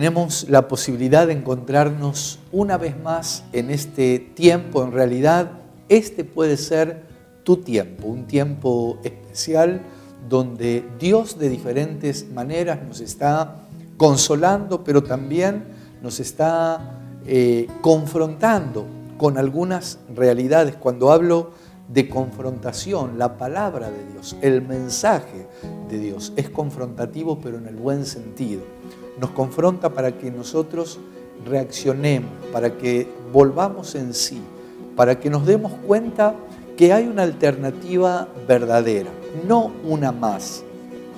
tenemos la posibilidad de encontrarnos una vez más en este tiempo. En realidad, este puede ser tu tiempo, un tiempo especial donde Dios de diferentes maneras nos está consolando, pero también nos está confrontando con algunas realidades. Cuando hablo de confrontación, la palabra de Dios, el mensaje de Dios es confrontativo, pero en el buen sentido. Nos confronta para que nosotros reaccionemos, para que volvamos en sí, para que nos demos cuenta que hay una alternativa verdadera, no una más.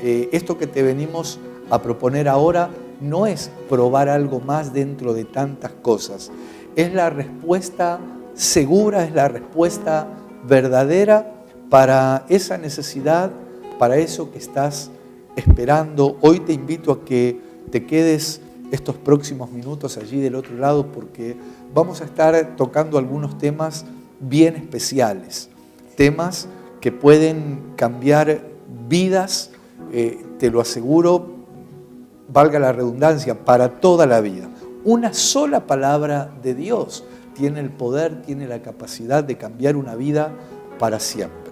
Esto que te venimos a proponer ahora no es probar algo más dentro de tantas cosas. Es la respuesta segura, es la respuesta verdadera para esa necesidad, para eso que estás esperando. Hoy te invito a que te quedes estos próximos minutos allí del otro lado, porque vamos a estar tocando algunos temas bien especiales, temas que pueden cambiar vidas, te lo aseguro, valga la redundancia, para toda la vida. Una sola palabra de Dios tiene el poder, tiene la capacidad de cambiar una vida para siempre.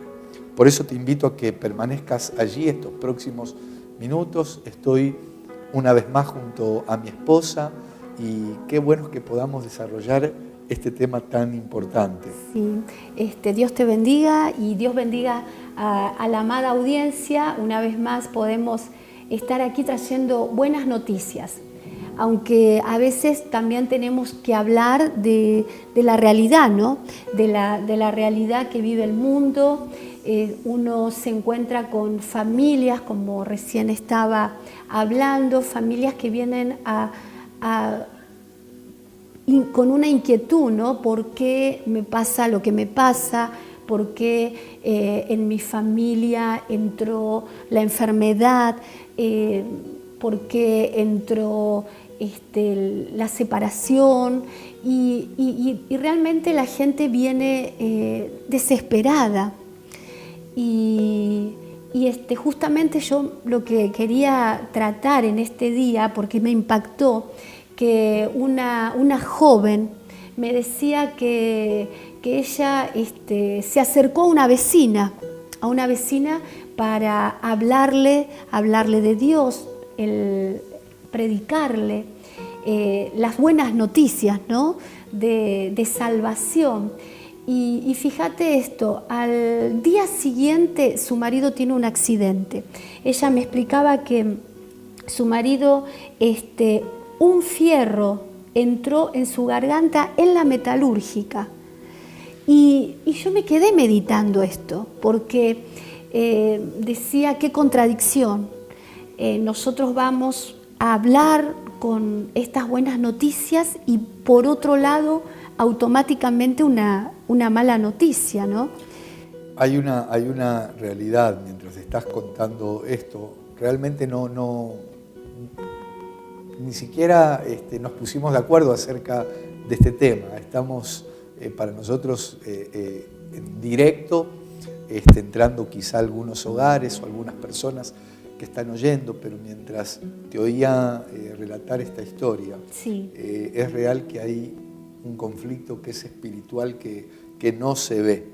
Por eso te invito a que permanezcas allí estos próximos minutos. Estoy una vez más junto a mi esposa y qué bueno que podamos desarrollar este tema tan importante. Sí, Dios te bendiga y Dios bendiga a la amada audiencia. Una vez más podemos estar aquí trayendo buenas noticias, aunque a veces también tenemos que hablar de la realidad, ¿no? De la realidad que vive el mundo. Uno se encuentra con familias, como recién estaba hablando, familias que vienen con una inquietud, ¿no? ¿Por qué me pasa lo que me pasa? ¿Por qué en mi familia entró la enfermedad? ¿Por qué entró la separación? Y realmente la gente viene desesperada. Y justamente yo lo que quería tratar en este día, porque me impactó, que una joven me decía que ella se acercó a una vecina para hablarle de Dios, predicarle las buenas noticias, ¿no? de salvación. Y fíjate esto, al día siguiente su marido tiene un accidente. Ella me explicaba que su marido, un fierro entró en su garganta en la metalúrgica. Y yo me quedé meditando esto, porque decía qué contradicción. Nosotros vamos a hablar con estas buenas noticias y por otro lado automáticamente una mala noticia, ¿no? Hay una realidad mientras estás contando esto. Realmente ni siquiera nos pusimos de acuerdo acerca de este tema. Estamos para nosotros en directo, entrando quizá a algunos hogares o algunas personas que están oyendo, pero mientras te oía relatar esta historia, sí, es real que hay un conflicto que es espiritual, que no se ve.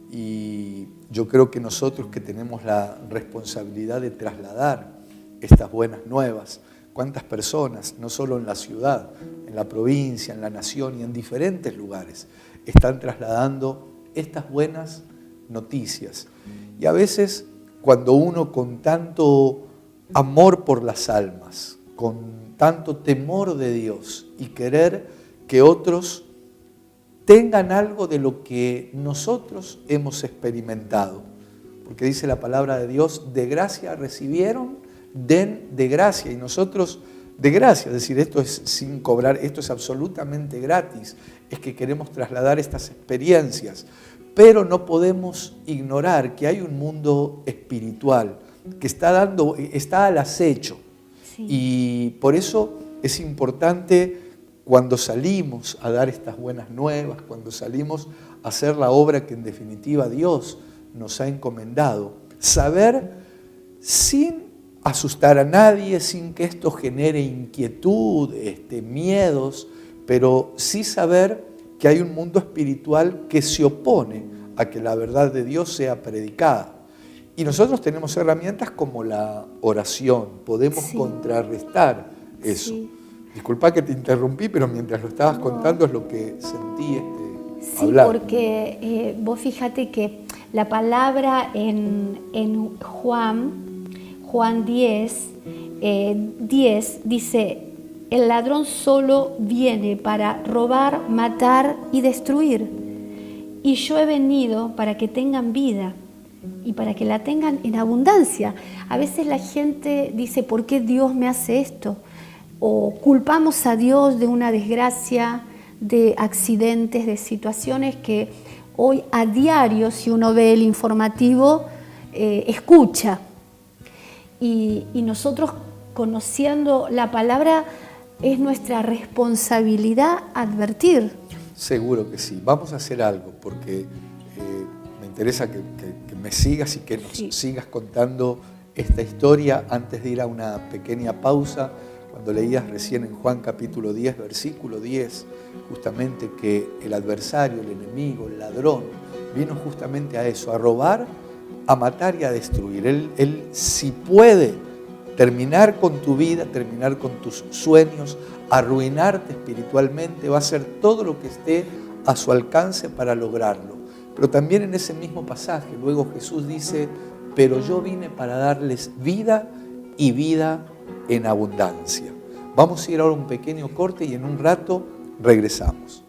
Y yo creo que nosotros que tenemos la responsabilidad de trasladar estas buenas nuevas, cuántas personas, no solo en la ciudad, en la provincia, en la nación y en diferentes lugares, están trasladando estas buenas noticias. Y a veces cuando uno con tanto amor por las almas, con tanto temor de Dios y querer que otros tengan algo de lo que nosotros hemos experimentado. Porque dice la palabra de Dios, de gracia recibieron, den de gracia. Y nosotros de gracia, es decir, esto es sin cobrar, esto es absolutamente gratis. Es que queremos trasladar estas experiencias. Pero no podemos ignorar que hay un mundo espiritual que está al acecho. Sí. Y por eso es importante, cuando salimos a dar estas buenas nuevas, cuando salimos a hacer la obra que en definitiva Dios nos ha encomendado, saber sin asustar a nadie, sin que esto genere inquietud, miedos, pero sí saber que hay un mundo espiritual que se opone a que la verdad de Dios sea predicada. Y nosotros tenemos herramientas como la oración, podemos contrarrestar eso. Sí. Disculpa que te interrumpí, pero mientras lo estabas contando es lo que sentí hablar. Sí, porque vos fíjate que la palabra en Juan 10 dice: el ladrón solo viene para robar, matar y destruir. Y yo he venido para que tengan vida y para que la tengan en abundancia. A veces la gente dice: ¿por qué Dios me hace esto? O culpamos a Dios de una desgracia, de accidentes, de situaciones que hoy a diario, si uno ve el informativo, escucha. Y nosotros, conociendo la palabra, es nuestra responsabilidad advertir. Seguro que sí. Vamos a hacer algo, porque me interesa que me sigas y que nos sigas contando esta historia antes de ir a una pequeña pausa. Cuando leías recién en Juan capítulo 10, versículo 10, justamente que el adversario, el enemigo, el ladrón, vino justamente a eso, a robar, a matar y a destruir. Él si puede terminar con tu vida, terminar con tus sueños, arruinarte espiritualmente, va a hacer todo lo que esté a su alcance para lograrlo. Pero también en ese mismo pasaje, luego Jesús dice: pero yo vine para darles vida y vida en abundancia. Vamos a ir ahora a un pequeño corte y en un rato regresamos.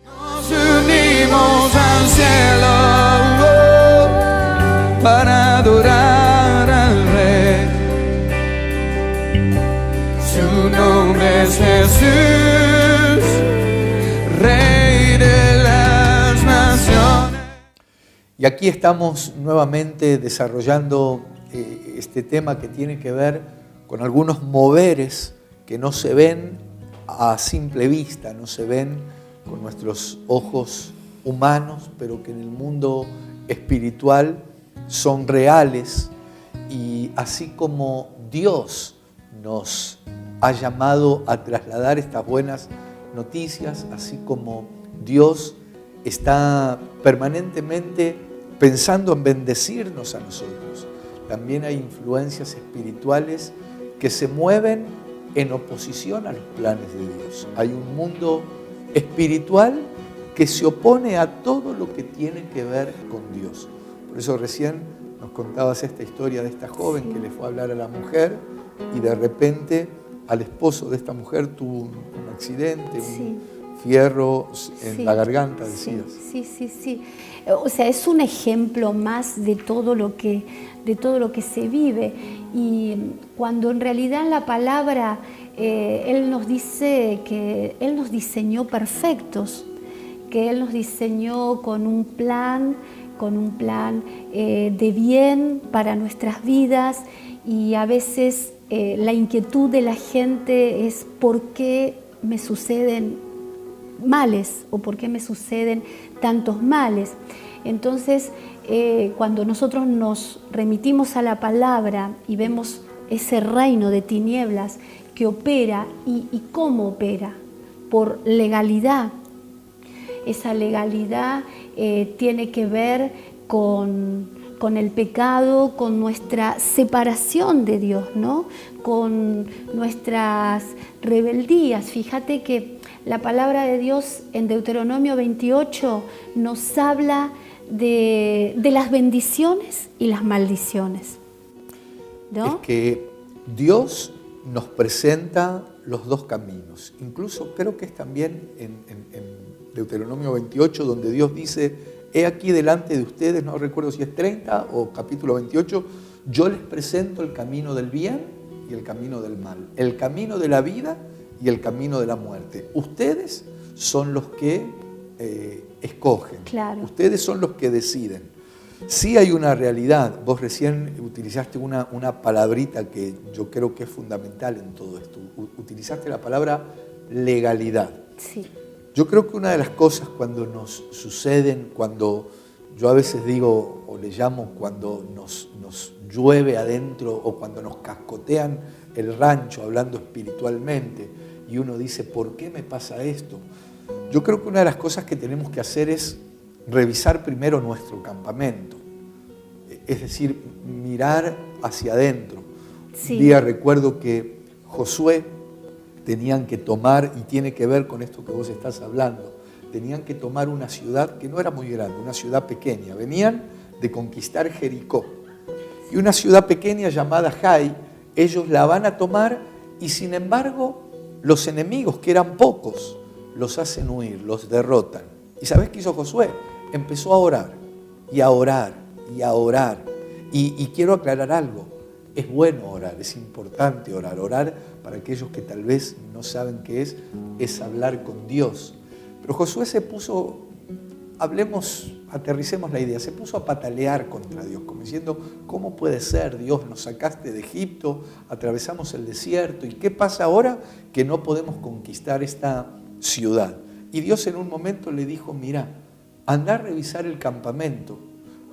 Nos unimos al cielo para adorar al Rey. Su nombre es Jesús, Rey de las naciones. Y aquí estamos nuevamente desarrollando este tema que tiene que ver con algunos moveres que no se ven a simple vista, no se ven con nuestros ojos humanos, pero que en el mundo espiritual son reales. Y así como Dios nos ha llamado a trasladar estas buenas noticias, así como Dios está permanentemente pensando en bendecirnos a nosotros, también hay influencias espirituales que se mueven en oposición a los planes de Dios. Hay un mundo espiritual que se opone a todo lo que tiene que ver con Dios. Por eso recién nos contabas esta historia de esta joven que le fue a hablar a la mujer y de repente al esposo de esta mujer tuvo un accidente, un fierro en la garganta, decías. Sí. O sea, es un ejemplo más de todo lo que se vive. Y cuando en realidad la palabra, Él nos dice que Él nos diseñó perfectos, que Él nos diseñó con un plan de bien para nuestras vidas, y a veces la inquietud de la gente es: ¿por qué me suceden males o por qué me suceden tantos males? Entonces, cuando nosotros nos remitimos a la palabra y vemos ese reino de tinieblas que opera, y cómo opera, por legalidad. Esa legalidad tiene que ver con el pecado, con nuestra separación de Dios, ¿no? Con nuestras rebeldías. Fíjate que la palabra de Dios en Deuteronomio 28 nos habla de las bendiciones y las maldiciones, ¿no? Es que Dios nos presenta los dos caminos. Incluso creo que es también en Deuteronomio 28 donde Dios dice: he aquí delante de ustedes, no recuerdo si es 30 o capítulo 28, yo les presento el camino del bien y el camino del mal, el camino de la vida y el camino de la muerte. Ustedes son los que escogen, claro. Ustedes son los que deciden. Sí hay una realidad. Vos recién utilizaste una palabrita que yo creo que es fundamental en todo esto. Utilizaste la palabra legalidad. Sí. Yo creo que una de las cosas cuando nos suceden, cuando yo a veces digo o le llamo cuando nos llueve adentro o cuando nos cascotean el rancho hablando espiritualmente y uno dice, ¿por qué me pasa esto? Yo creo que una de las cosas que tenemos que hacer es revisar primero nuestro campamento, es decir, mirar hacia adentro. Sí. Un día recuerdo que Josué tenían que tomar, y tiene que ver con esto que vos estás hablando, tenían que tomar una ciudad que no era muy grande, una ciudad pequeña. Venían de conquistar Jericó. Y una ciudad pequeña llamada Jai, ellos la van a tomar y sin embargo los enemigos, que eran pocos, los hacen huir, los derrotan. ¿Y sabés qué hizo Josué? Empezó a orar y a orar y a orar. Y quiero aclarar algo. Es bueno orar, es importante orar. Orar, para aquellos que tal vez no saben qué es hablar con Dios. Pero Josué se puso, aterricemos la idea, se puso a patalear contra Dios, como diciendo, ¿cómo puede ser, Dios? Nos sacaste de Egipto, atravesamos el desierto, ¿y qué pasa ahora? Que no podemos conquistar esta ciudad. Y Dios en un momento le dijo, mira, anda a revisar el campamento,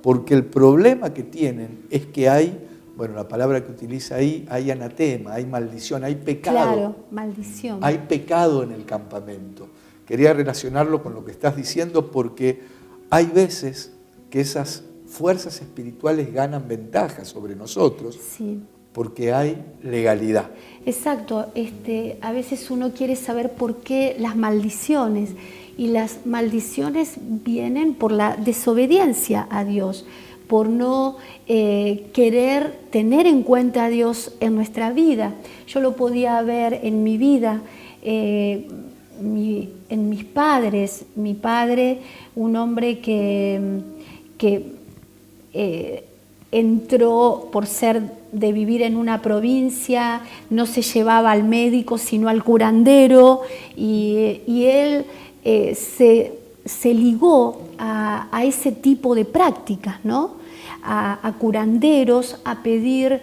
porque el problema que tienen es que hay, bueno, la palabra que utiliza ahí, hay anatema, hay maldición, hay pecado. Claro, maldición. Hay pecado en el campamento. Quería relacionarlo con lo que estás diciendo porque hay veces que esas fuerzas espirituales ganan ventaja sobre nosotros, Sí. porque hay legalidad. Exacto. A veces uno quiere saber por qué las maldiciones, y las maldiciones vienen por la desobediencia a Dios, por no querer tener en cuenta a Dios en nuestra vida. Yo lo podía ver en mi vida, en mis padres. Mi padre, un hombre que entró por ser de vivir en una provincia, no se llevaba al médico sino al curandero, y él se ligó a ese tipo de prácticas, ¿no? A curanderos, a pedir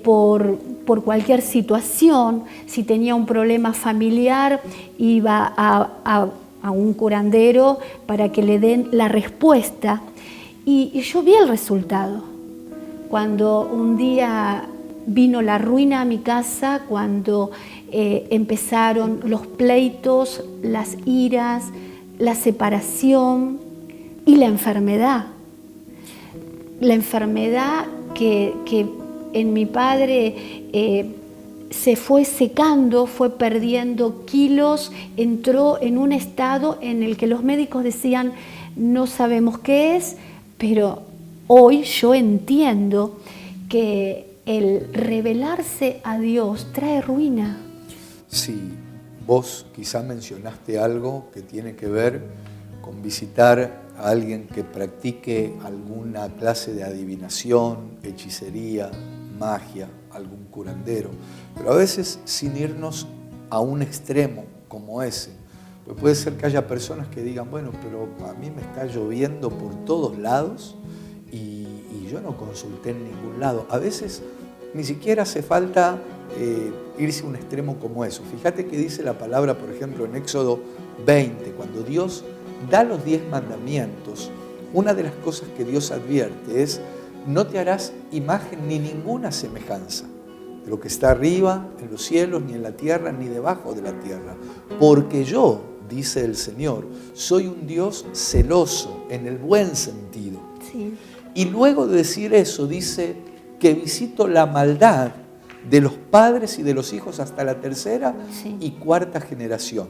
por cualquier situación. Si tenía un problema familiar, iba a un curandero para que le den la respuesta. Y yo vi el resultado. Cuando un día vino la ruina a mi casa, cuando empezaron los pleitos, las iras, la separación y la enfermedad. La enfermedad que en mi padre se fue secando, fue perdiendo kilos, entró en un estado en el que los médicos decían, no sabemos qué es, pero hoy yo entiendo que el rebelarse a Dios trae ruina. Sí, vos quizá mencionaste algo que tiene que ver con visitar a alguien que practique alguna clase de adivinación, hechicería, magia, algún curandero, pero a veces sin irnos a un extremo como ese. Pues puede ser que haya personas que digan, bueno, pero a mí me está lloviendo por todos lados y yo no consulté en ningún lado. A veces ni siquiera hace falta irse a un extremo como eso. Fíjate que dice la palabra, por ejemplo, en Éxodo 20, cuando Dios da los 10 mandamientos, una de las cosas que Dios advierte es, no te harás imagen ni ninguna semejanza de lo que está arriba, en los cielos, ni en la tierra, ni debajo de la tierra. Porque yo, dice el Señor, soy un Dios celoso, en el buen sentido. Sí. Y luego de decir eso, dice que visito la maldad de los padres y de los hijos hasta la tercera y cuarta generación.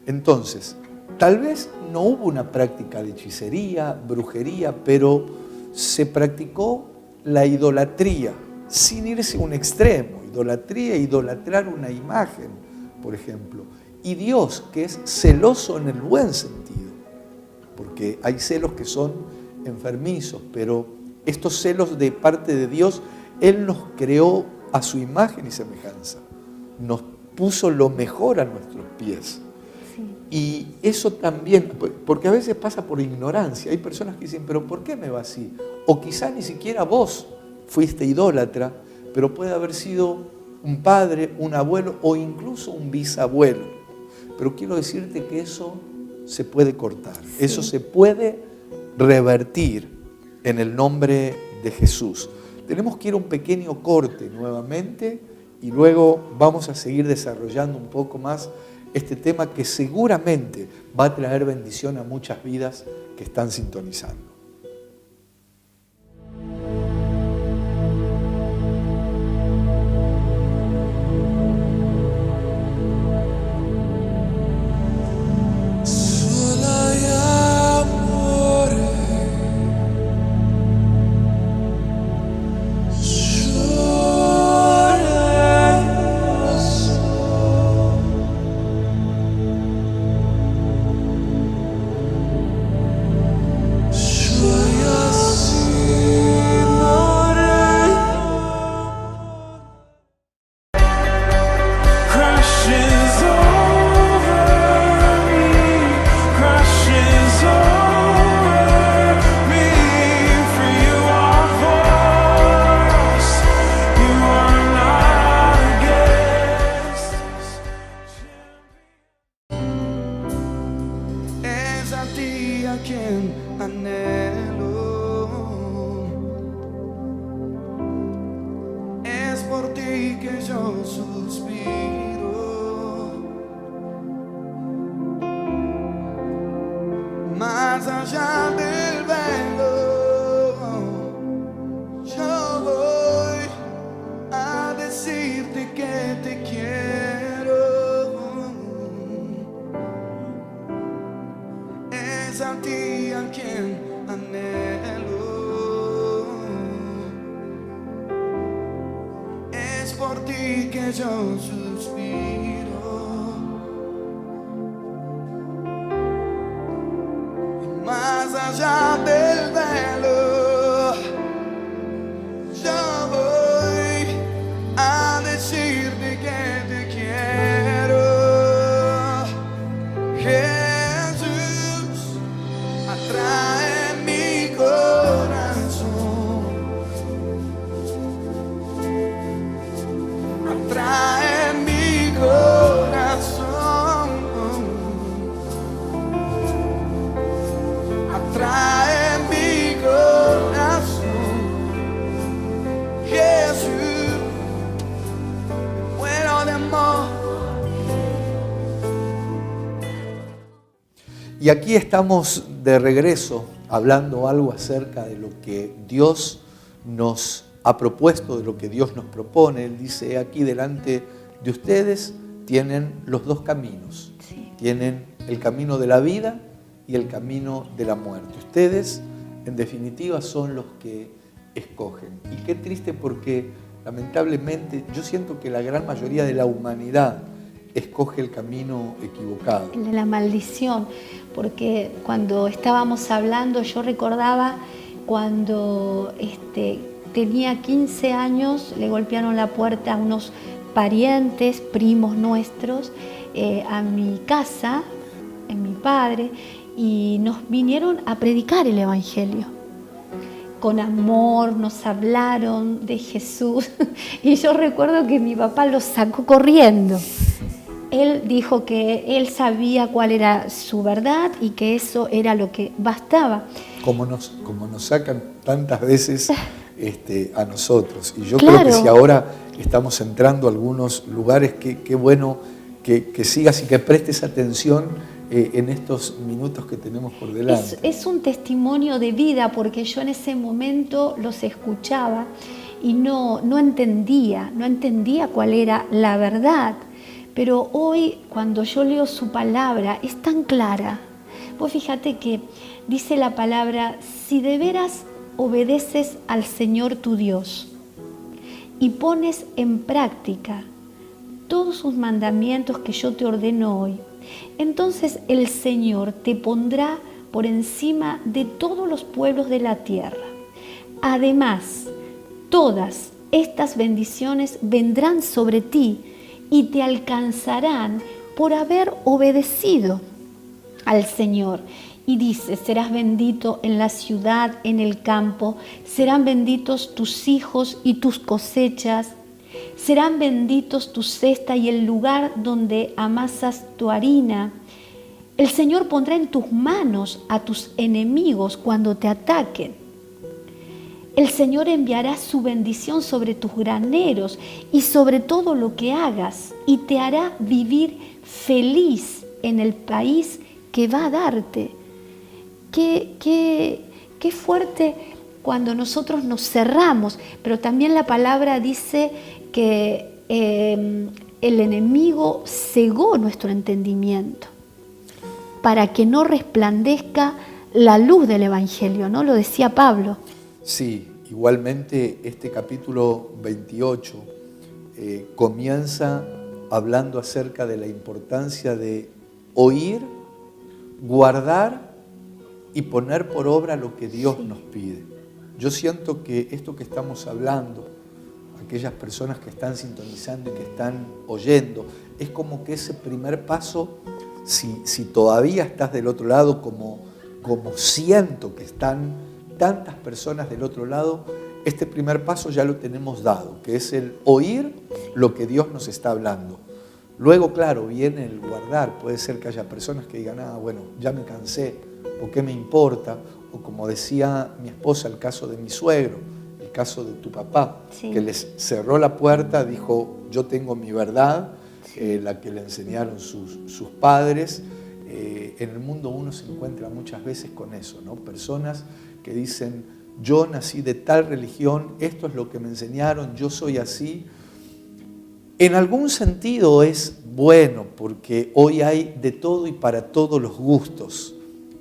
Entonces, tal vez no hubo una práctica de hechicería, brujería, pero se practicó la idolatría, sin irse a un extremo. Idolatría, idolatrar una imagen, por ejemplo. Y Dios, que es celoso en el buen sentido, porque hay celos que son enfermizos, pero estos celos de parte de Dios, Él nos creó a su imagen y semejanza. Nos puso lo mejor a nuestros pies. Sí. Y eso también, porque a veces pasa por ignorancia. Hay personas que dicen, pero ¿por qué me va así? O quizá ni siquiera vos fuiste idólatra, pero puede haber sido un padre, un abuelo o incluso un bisabuelo. Pero quiero decirte que eso se puede cortar, sí. Eso se puede revertir en el nombre de Jesús. Tenemos que ir a un pequeño corte nuevamente y luego vamos a seguir desarrollando un poco más este tema que seguramente va a traer bendición a muchas vidas que están sintonizando. Más allá del velo, yo voy a decirte que te quiero. Es a ti a quien anhelo. Es por ti que yo suspiro. Más allá del velo, yo voy a decirte que te quiero. Jesús, atrae mi corazón, atrae mi corazón. Trae mi corazón, Jesús, muero de amor. Y aquí estamos de regreso hablando algo acerca de lo que Dios nos ha propuesto, de lo que Dios nos propone. Él dice, aquí delante de ustedes tienen los dos caminos. Sí. Tienen el camino de la vida y el camino de la muerte. Ustedes, en definitiva, son los que escogen. Y qué triste porque, lamentablemente, yo siento que la gran mayoría de la humanidad escoge el camino equivocado. El de la maldición, porque cuando estábamos hablando, yo recordaba cuando tenía 15 años, le golpearon la puerta a unos parientes, primos nuestros, a mi casa, en mi padre, y nos vinieron a predicar el Evangelio. Con amor, nos hablaron de Jesús. Y yo recuerdo que mi papá los sacó corriendo. Él dijo que él sabía cuál era su verdad y que eso era lo que bastaba. Como nos sacan tantas veces a nosotros. Y yo claro. Creo que si ahora estamos entrando a algunos lugares, qué bueno que sigas y que prestes atención en estos minutos que tenemos por delante. Es un testimonio de vida, porque yo en ese momento los escuchaba y no entendía cuál era la verdad. Pero hoy, cuando yo leo su palabra, es tan clara. Vos fíjate que dice la palabra, si de veras obedeces al Señor tu Dios y pones en práctica todos sus mandamientos que yo te ordeno hoy, entonces el Señor te pondrá por encima de todos los pueblos de la tierra. Además, todas estas bendiciones vendrán sobre ti y te alcanzarán por haber obedecido. al Señor. Y dice, serás bendito en la ciudad, en el campo, serán benditos tus hijos y tus cosechas, serán benditos tu cesta y el lugar donde amasas tu harina. El Señor pondrá en tus manos a tus enemigos cuando te ataquen. El Señor enviará su bendición sobre tus graneros y sobre todo lo que hagas, y te hará vivir feliz en el país que va a darte. Qué fuerte cuando nosotros nos cerramos, pero también la palabra dice que el enemigo cegó nuestro entendimiento para que no resplandezca la luz del Evangelio, ¿no? Lo decía Pablo. Sí, igualmente este capítulo 28 comienza hablando acerca de la importancia de oír, guardar y poner por obra lo que Dios nos pide. Yo siento que esto que estamos hablando, aquellas personas que están sintonizando y que están oyendo, es como que ese primer paso, si todavía estás del otro lado, como siento que están tantas personas del otro lado, este primer paso ya lo tenemos dado, que es el oír lo que Dios nos está hablando. Luego, claro, viene el guardar. Puede ser que haya personas que digan, bueno, ya me cansé, o qué me importa, o como decía mi esposa, el caso de mi suegro, el caso de tu papá, sí, que les cerró la puerta, dijo, yo tengo mi verdad, la que le enseñaron sus padres. En el mundo uno se encuentra muchas veces con eso, ¿no? Personas que dicen, yo nací de tal religión, esto es lo que me enseñaron, yo soy así. En algún sentido es bueno, porque hoy hay de todo y para todos los gustos,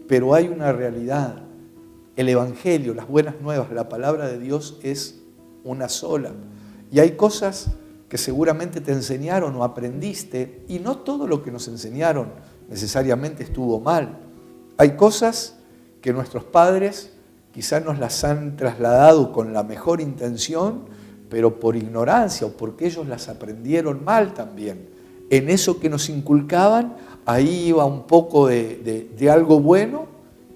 pero hay una realidad. El Evangelio, las buenas nuevas, la palabra de Dios es una sola. Y hay cosas que seguramente te enseñaron o aprendiste, y no todo lo que nos enseñaron necesariamente estuvo mal. Hay cosas que nuestros padres quizás nos las han trasladado con la mejor intención, pero por ignorancia o porque ellos las aprendieron mal también. En eso que nos inculcaban, ahí iba un poco de algo bueno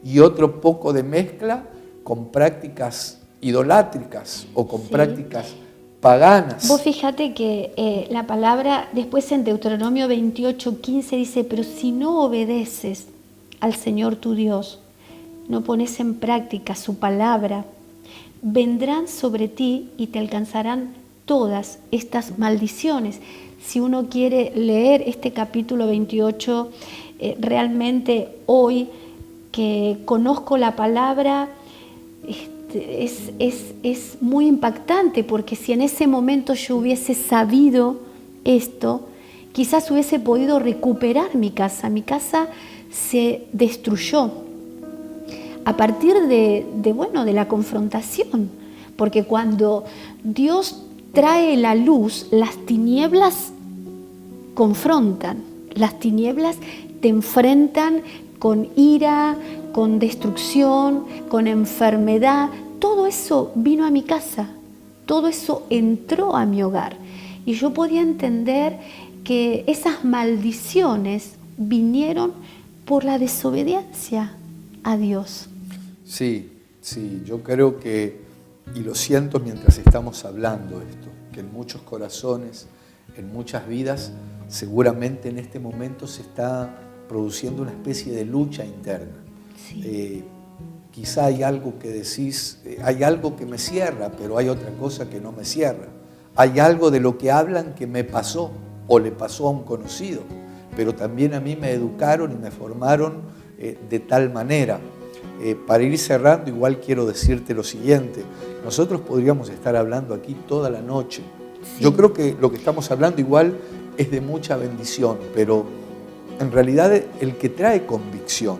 y otro poco de mezcla con prácticas idolátricas o con prácticas paganas. Vos fíjate que la palabra después en Deuteronomio 28:15 dice, pero si no obedeces al Señor tu Dios, no pones en práctica su palabra, vendrán sobre ti y te alcanzarán todas estas maldiciones. Si uno quiere leer este capítulo 28, realmente hoy que conozco la palabra, es muy impactante, porque si en ese momento yo hubiese sabido esto, quizás hubiese podido recuperar mi casa. Mi casa se destruyó a partir de la confrontación, porque cuando Dios trae la luz, las tinieblas confrontan, las tinieblas te enfrentan con ira, con destrucción, con enfermedad. Todo eso vino a mi casa, todo eso entró a mi hogar. Y yo podía entender que esas maldiciones vinieron por la desobediencia a Dios. Sí, yo creo que, y lo siento mientras estamos hablando esto, que en muchos corazones, en muchas vidas, seguramente en este momento se está produciendo una especie de lucha interna. Sí. Quizá hay algo que decís, hay algo que me cierra, pero hay otra cosa que no me cierra. Hay algo de lo que hablan que me pasó o le pasó a un conocido, pero también a mí me educaron y me formaron de tal manera. Para ir cerrando, igual quiero decirte lo siguiente. Nosotros podríamos estar hablando aquí toda la noche. Sí. Yo creo que lo que estamos hablando igual es de mucha bendición, pero en realidad el que trae convicción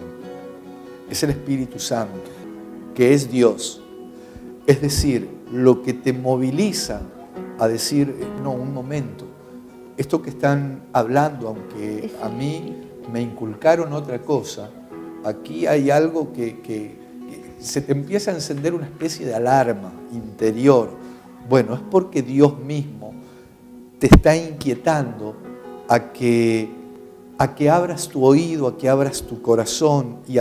es el Espíritu Santo, que es Dios. Es decir, lo que te moviliza a decir, no, un momento, esto que están hablando, aunque a mí me inculcaron otra cosa, aquí hay algo que se te empieza a encender una especie de alarma interior. Bueno, es porque Dios mismo te está inquietando a que a que abras tu oído, a que abras tu corazón y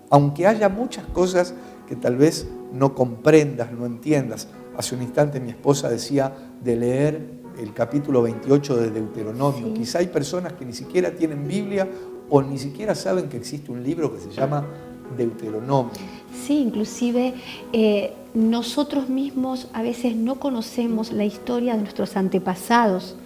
aunque haya muchas cosas que tal vez no comprendas, no entiendas. Hace un instante mi esposa decía de leer el capítulo 28 de Deuteronomio. Sí. Quizá hay personas que ni siquiera tienen Biblia o ni siquiera saben que existe un libro que se llama Deuteronomio. Sí, inclusive nosotros mismos a veces no conocemos la historia de nuestros antepasados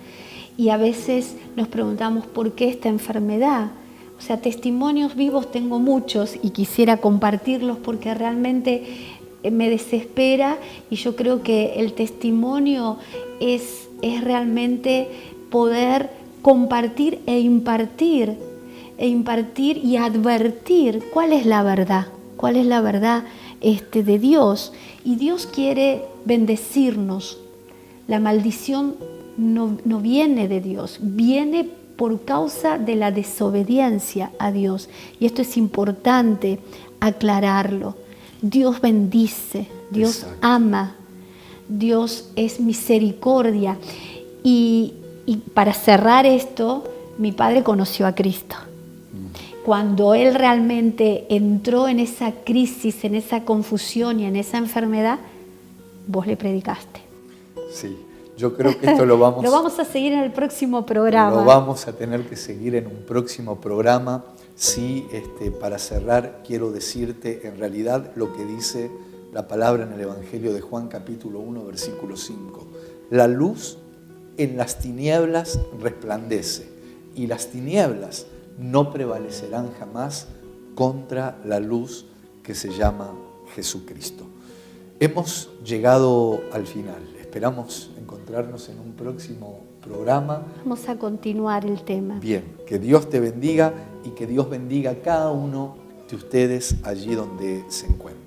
y a veces nos preguntamos por qué esta enfermedad. O sea, testimonios vivos tengo muchos y quisiera compartirlos porque realmente me desespera y yo creo que el testimonio es realmente poder compartir e impartir y advertir cuál es la verdad de Dios. Y Dios quiere bendecirnos. La maldición no viene de Dios, viene por causa de la desobediencia a Dios. Y esto es importante aclararlo. Dios bendice, Dios Exacto. ama, Dios es misericordia. Y para cerrar esto, mi padre conoció a Cristo. Cuando él realmente entró en esa crisis, en esa confusión y en esa enfermedad, vos le predicaste. Sí, yo creo que esto lo vamos a seguir en el próximo programa. Lo vamos a tener que seguir en un próximo programa. Sí, para cerrar quiero decirte en realidad lo que dice la palabra en el Evangelio de Juan capítulo 1 versículo 5. La luz en las tinieblas resplandece y las tinieblas no prevalecerán jamás contra la luz que se llama Jesucristo. Hemos llegado al final. Esperamos encontrarnos en un próximo programa. Vamos a continuar el tema. Bien, que Dios te bendiga y que Dios bendiga a cada uno de ustedes allí donde se encuentren.